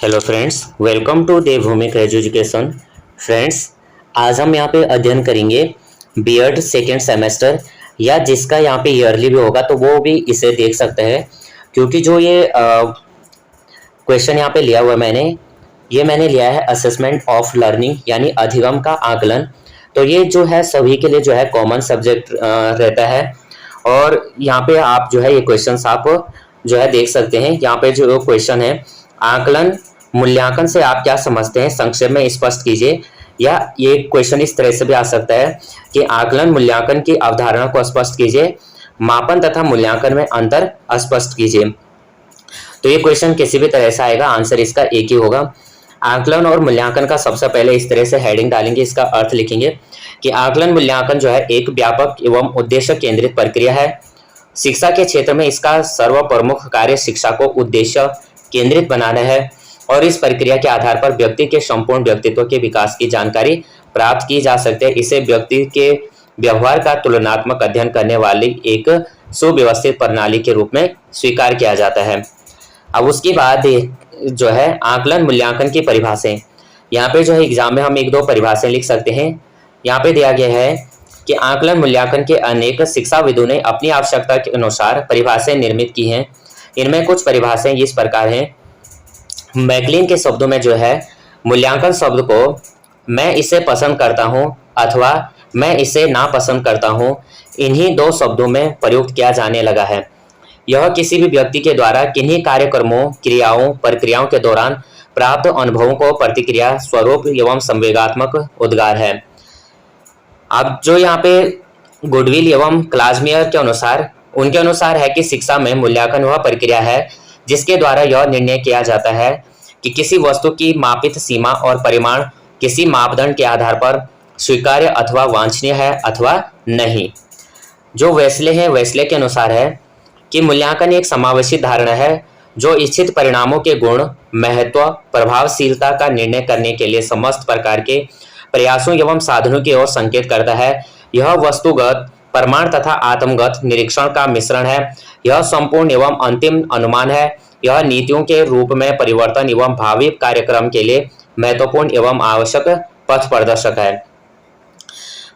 Hello friends, welcome to Devbhoomi education. Friends, आज हम यहाँ पे अध्ययन करेंगे बीएड सेकेंड सेमेस्टर, या जिसका यहाँ पे ईयरली भी होगा तो वो भी इसे देख सकते हैं, क्योंकि जो ये क्वेश्चन यहाँ पे लिया हुआ मैंने लिया है असेसमेंट ऑफ लर्निंग, यानी अधिगम का आकलन। तो ये जो है सभी के लिए जो है कॉमन सब्जेक्ट रहता है, और यहाँ पे आप जो है ये क्वेश्चंस आप जो है देख सकते हैं। यहाँ पे जो क्वेश्चन है, आकलन मूल्यांकन से आप क्या समझते हैं, संक्षेप में स्पष्ट कीजिए। या ये क्वेश्चन इस तरह से भी आ सकता है कि आकलन मूल्यांकन की अवधारणा को स्पष्ट कीजिए, मापन तथा मूल्यांकन में अंतर स्पष्ट कीजिए। तो ये क्वेश्चन किसी भी तरह से आएगा, आंसर इसका एक ही होगा। आकलन और मूल्यांकन का सबसे पहले इस तरह से हेडिंग डालेंगे, इसका अर्थ लिखेंगे कि आकलन मूल्यांकन जो है एक व्यापक एवं उद्देश्य केंद्रित प्रक्रिया है। शिक्षा के क्षेत्र में इसका सर्वप्रमुख कार्य शिक्षा को उद्देश्य केंद्रित बनाना है, और इस प्रक्रिया के आधार पर व्यक्ति के संपूर्ण व्यक्तित्व के विकास की जानकारी प्राप्त की जा सकती है। इसे व्यक्ति के व्यवहार का तुलनात्मक अध्ययन करने वाली एक सुव्यवस्थित प्रणाली के रूप में स्वीकार किया जाता है। अब उसके बाद जो है आकलन मूल्यांकन की परिभाषाएं, यहाँ पे जो है एग्जाम में हम एक दो परिभाषाएं लिख सकते हैं। यहाँ पे दिया गया है कि आकलन मूल्यांकन के अनेक शिक्षाविदों ने अपनी आवश्यकता के अनुसार परिभाषाएं निर्मित की हैं। इनमें कुछ परिभाषाएं इस प्रकार हैं। मैकलिन के शब्दों में जो है मूल्यांकन शब्द को मैं इसे पसंद करता हूं अथवा मैं इसे नापसंद करता हूं, इन्हीं दो शब्दों में प्रयुक्त किया जाने लगा है। यह किसी भी व्यक्ति के द्वारा किन्हीं कार्यक्रमों, क्रियाओं, प्रक्रियाओं के दौरान प्राप्त अनुभवों को प्रतिक्रिया स्वरूप एवं संवेगात्मक उद्गार है। अब जो यहाँ पे गुडविल एवं क्लासमेयर के अनुसार, उनके अनुसार है कि शिक्षा में मूल्यांकन वह प्रक्रिया है जिसके द्वारा यह निर्णय किया जाता है कि किसी वस्तु की मापित सीमा और परिमाण किसी मापदंड के आधार पर स्वीकार्य अथवा वांछनीय है अथवा नहीं। जो वेस्ले के अनुसार है कि मूल्यांकन एक समावेशी धारणा है जो इच्छित परिणामों के गुण, महत्व, प्रभावशीलता का निर्णय करने के लिए समस्त प्रकार के प्रयासों एवं साधनों की ओर संकेत करता है। यह वस्तुगत, प्रमाण तथा आत्मगत निरीक्षण का मिश्रण है। यह संपूर्ण एवं अंतिम अनुमान है। यह नीतियों के रूप में परिवर्तन एवं भावी कार्यक्रम के लिए महत्वपूर्ण एवं आवश्यक पथ प्रदर्शक है।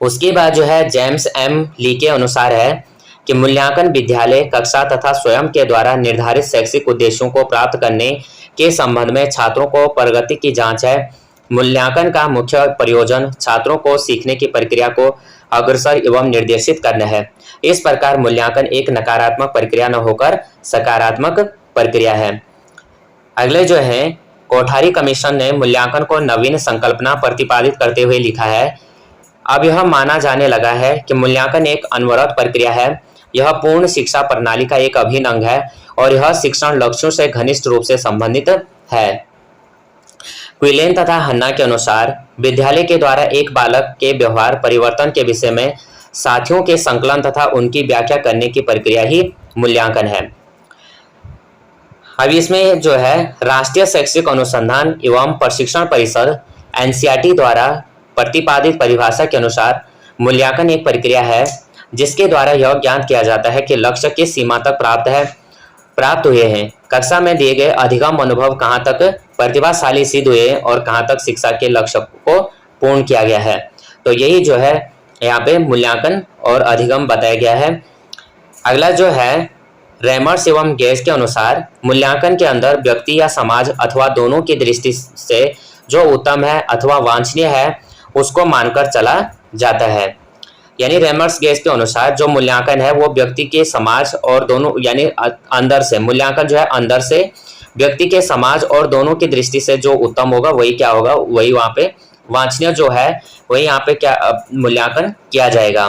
उसके बाद जो है जेम्स एम ली के अनुसार है कि मूल्यांकन विद्यालय, कक्षा तथा स्वयं के द्वारा निर्धारित शैक्षिक उद्देश्यों को प्राप्त करने के संबंध में छात्रों को प्रगति की जांच है। मूल्यांकन का मुख्य प्रयोजन छात्रों को सीखने की प्रक्रिया को अग्रसर एवं निर्देशित करना है। इस प्रकार मूल्यांकन एक नकारात्मक प्रक्रिया न होकर सकारात्मक प्रक्रिया है। अगले जो है कोठारी कमीशन ने मूल्यांकन को नवीन संकल्पना प्रतिपादित करते हुए लिखा है। अब यह माना जाने लगा है कि मूल्यांकन एक अनवरत प्रक्रिया है। यह पूर्ण शिक्षा प्रणाली का एक अभिन्न अंग है और यह शिक्षण लक्ष्यों से घनिष्ठ रूप से संबंधित है। क्विलेन तथा हन्ना के अनुसार विद्यालय के द्वारा एक बालक के व्यवहार परिवर्तन के विषय में साथियों के संकलन तथा उनकी व्याख्या करने की प्रक्रिया ही मूल्यांकन है। अब इसमें जो है राष्ट्रीय शैक्षिक अनुसंधान एवं प्रशिक्षण परिषद एनसीईआरटी द्वारा प्रतिपादित परिभाषा के अनुसार मूल्यांकन एक प्रक्रिया है जिसके द्वारा यह ज्ञात किया जाता है कि लक्ष्य किस सीमा तक प्राप्त हुए हैं, कक्षा में दिए गए अधिगम अनुभव कहाँ तक प्रतिभाशाली सिद्ध हुए और कहाँ तक शिक्षा के लक्ष्य को पूर्ण किया गया है। तो यही जो है यहाँ पे मूल्यांकन और अधिगम बताया गया है। अगला जो है रेमर्स एवं गेज के अनुसार मूल्यांकन के अंदर व्यक्ति या समाज अथवा दोनों की दृष्टि से जो उत्तम है अथवा वांछनीय है उसको मानकर चला जाता है। यानी रेमर्स गेज के अनुसार जो मूल्यांकन है वो व्यक्ति के, समाज और दोनों, यानी अंदर से मूल्यांकन जो है अंदर से व्यक्ति के, समाज और दोनों की दृष्टि से जो उत्तम होगा वही क्या होगा, वही वहाँ पे वांछनीय जो है वही यहाँ पे क्या मूल्यांकन किया जाएगा।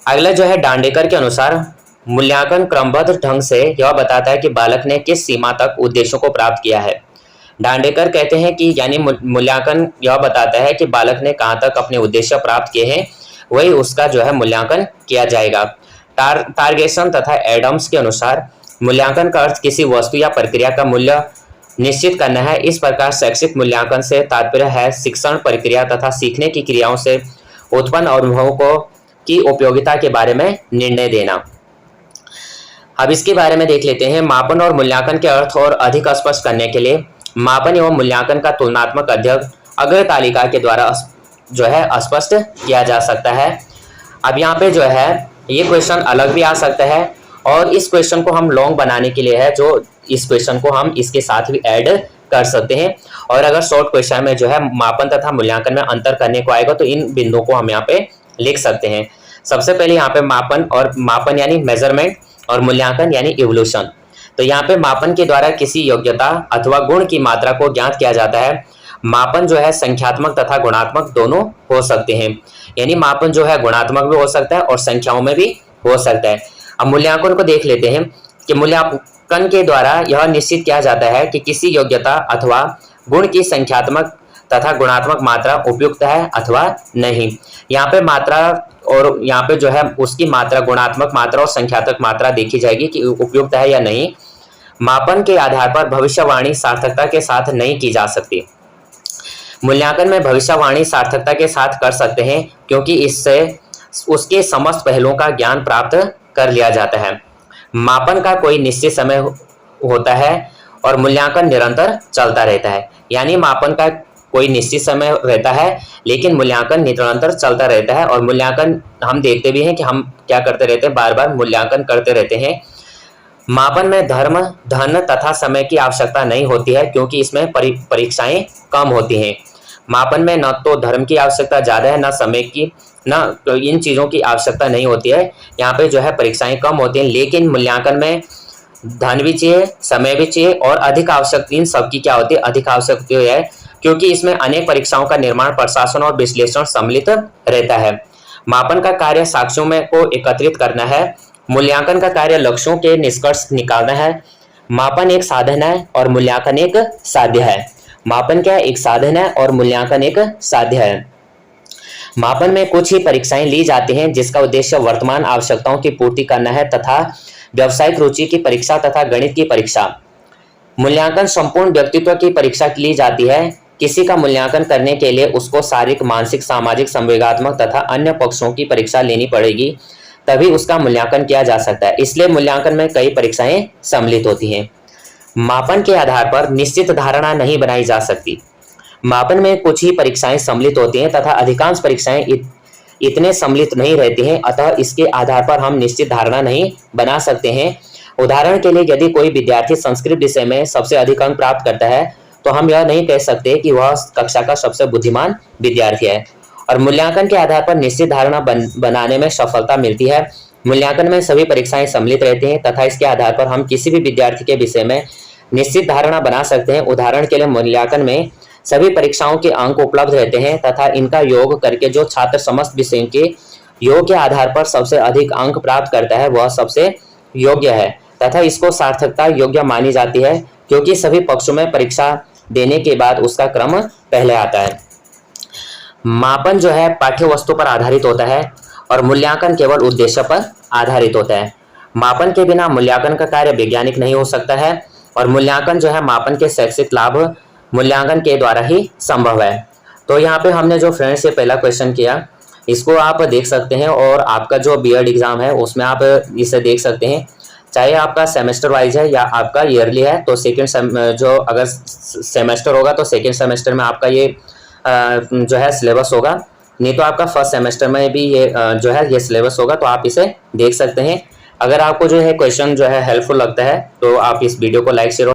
अगला जो है डांडेकर के अनुसार मूल्यांकन क्रमबद्ध ढंग से यह बताता है कि बालक ने किस सीमा तक उद्देश्यों को प्राप्त किया है। डांडेकर कहते हैं कि यानी मूल्यांकन यह बताता है कि बालक ने कहाँ तक अपने उद्देश्य प्राप्त किए हैं वही उसका जो है मूल्यांकन किया जाएगा। टारगेसन तथा एडम्स के अनुसार मूल्यांकन का अर्थ किसी वस्तु या प्रक्रिया का मूल्य निश्चित करना है। इस प्रकार शैक्षिक मूल्यांकन से तात्पर्य है शिक्षण प्रक्रिया तथा सीखने की क्रियाओं से उत्पन्न अनुभवों को की उपयोगिता के बारे में निर्णय देना। अब इसके बारे में देख लेते हैं। मापन और मूल्यांकन के अर्थ और अधिक स्पष्ट करने के लिए मापन एवं मूल्यांकन का तुलनात्मक अध्ययन अग्र तालिका के द्वारा जो है स्पष्ट किया जा सकता है। अब यहाँ पे जो है ये क्वेश्चन अलग भी आ सकता है और इस क्वेश्चन को हम लॉन्ग बनाने के लिए है जो इस क्वेश्चन को हम इसके साथ भी ऐड कर सकते हैं। और अगर शॉर्ट क्वेश्चन में जो है मापन तथा मूल्यांकन में अंतर करने को आएगा तो इन बिंदुओं को हम यहाँ पे लिख सकते हैं। सबसे पहले यहाँ पे मापन यानी मेजरमेंट और मूल्यांकन यानी इवोल्यूशन। तो यहाँ पे मापन के द्वारा किसी योग्यता अथवा गुण की मात्रा को ज्ञात किया जाता है। मापन जो है संख्यात्मक तथा गुणात्मक दोनों हो सकते हैं, यानी मापन जो है गुणात्मक भी हो सकता है और संख्याओं में भी हो सकता है। अब मूल्यांकन को देख लेते हैं कि मूल्यांकन के द्वारा यह निश्चित किया जाता है कि किसी योग्यता अथवा गुण की संख्यात्मक तथा गुणात्मक मात्रा उपयुक्त है अथवा नहीं। यहाँ पे मात्रा और यहाँ पे जो है उसकी मात्रा गुणात्मक मात्रा और संख्यात्मक मात्रा देखी जाएगी कि उपयुक्त है या नहीं। मापन के आधार पर भविष्यवाणी सार्थकता के साथ नहीं की जा सकती। मूल्यांकन में भविष्यवाणी सार्थकता के साथ कर सकते हैं क्योंकि इससे उसके समस्त पहलुओं का ज्ञान प्राप्त कर लिया जाता है। मापन का कोई निश्चित समय होता है और मूल्यांकन निरंतर चलता रहता है, यानी मापन का कोई निश्चित समय रहता है लेकिन मूल्यांकन निरंतर चलता रहता है। और मूल्यांकन हम देखते भी हैं कि हम क्या करते रहते हैं, बार बार मूल्यांकन करते रहते हैं। मापन में धर्म, धन तथा समय की आवश्यकता नहीं होती है क्योंकि इसमें परीक्षाएं कम होती हैं। मापन में न तो धर्म की आवश्यकता ज़्यादा है, न समय की, न तो इन चीज़ों की आवश्यकता नहीं होती है। यहाँ पे जो है परीक्षाएं कम होती हैं, लेकिन मूल्यांकन में धन भी चाहिए, समय भी चाहिए और अधिक आवश्यकता, इन सबकी क्या होती है, अधिक आवश्यकता है क्योंकि इसमें अनेक परीक्षाओं का निर्माण, प्रशासन और विश्लेषण सम्मिलित रहता है। मापन का कार्य साक्ष्यों में को एकत्रित करना है, मूल्यांकन का कार्य लक्ष्यों के निष्कर्ष निकालना है। मापन एक साधन है और मूल्यांकन एक साध्य है। मापन क्या है, एक साधन है और मूल्यांकन एक साध्य है। मापन में कुछ ही परीक्षाएं ली जाती हैं जिसका उद्देश्य वर्तमान आवश्यकताओं की पूर्ति करना है तथा व्यावसायिक रुचि की परीक्षा तथा गणित की परीक्षा। मूल्यांकन संपूर्ण व्यक्तित्व की परीक्षा ली जाती है। किसी का मूल्यांकन करने के लिए उसको शारीरिक, मानसिक, सामाजिक, संवेगात्मक तथा अन्य पक्षों की परीक्षा लेनी पड़ेगी, तभी उसका मूल्यांकन किया जा सकता है। इसलिए मूल्यांकन में कई परीक्षाएं सम्मिलित होती हैं। मापन के आधार पर निश्चित धारणा नहीं बनाई जा सकती। मापन में कुछ ही परीक्षाएं सम्मिलित होती हैं तथा अधिकांश परीक्षाएं इतने सम्मिलित नहीं रहती हैं, अतः इसके आधार पर हम निश्चित धारणा नहीं बना सकते हैं। उदाहरण के लिए यदि कोई विद्यार्थी संस्कृत विषय में सबसे अधिक अंक प्राप्त करता है तो हम यह नहीं कह सकते कि वह कक्षा का सबसे बुद्धिमान विद्यार्थी है। और मूल्यांकन के आधार पर निश्चित धारणा बनाने में सफलता मिलती है। मूल्यांकन में सभी परीक्षाएं सम्मिलित रहती हैं तथा इसके आधार पर हम किसी भी विद्यार्थी के विषय में निश्चित धारणा बना सकते हैं। उदाहरण के लिए मूल्यांकन में सभी परीक्षाओं के अंक उपलब्ध रहते हैं तथा इनका योग करके जो छात्र समस्त विषयों के योग के आधार पर सबसे अधिक अंक प्राप्त करता है वह सबसे योग्य है तथा इसको सार्थकता योग्य मानी जाती है क्योंकि सभी पक्षों में परीक्षा देने के बाद उसका क्रम पहले आता है। मापन जो है पाठ्य वस्तु पर आधारित होता है और मूल्यांकन केवल उद्देश्य पर आधारित होता है। मापन के बिना मूल्यांकन का कार्य वैज्ञानिक नहीं हो सकता है और मूल्यांकन जो है मापन के शैक्षिक लाभ मूल्यांकन के द्वारा ही संभव है। तो यहाँ पे हमने जो फ्रेंड्स ये पहला क्वेश्चन किया इसको आप देख सकते हैं और आपका जो बीएड एग्जाम है उसमें आप इसे देख सकते हैं, चाहे आपका सेमेस्टर वाइज है या आपका ईयरली है। तो जो अगर सेमेस्टर होगा तो सेकेंड सेमेस्टर में आपका ये जो है सिलेबस होगा, नहीं तो आपका फर्स्ट सेमेस्टर में भी ये जो है ये सिलेबस होगा। तो आप इसे देख सकते हैं। अगर आपको जो है क्वेश्चन जो है हेल्पफुल लगता है तो आप इस वीडियो को लाइक शेयर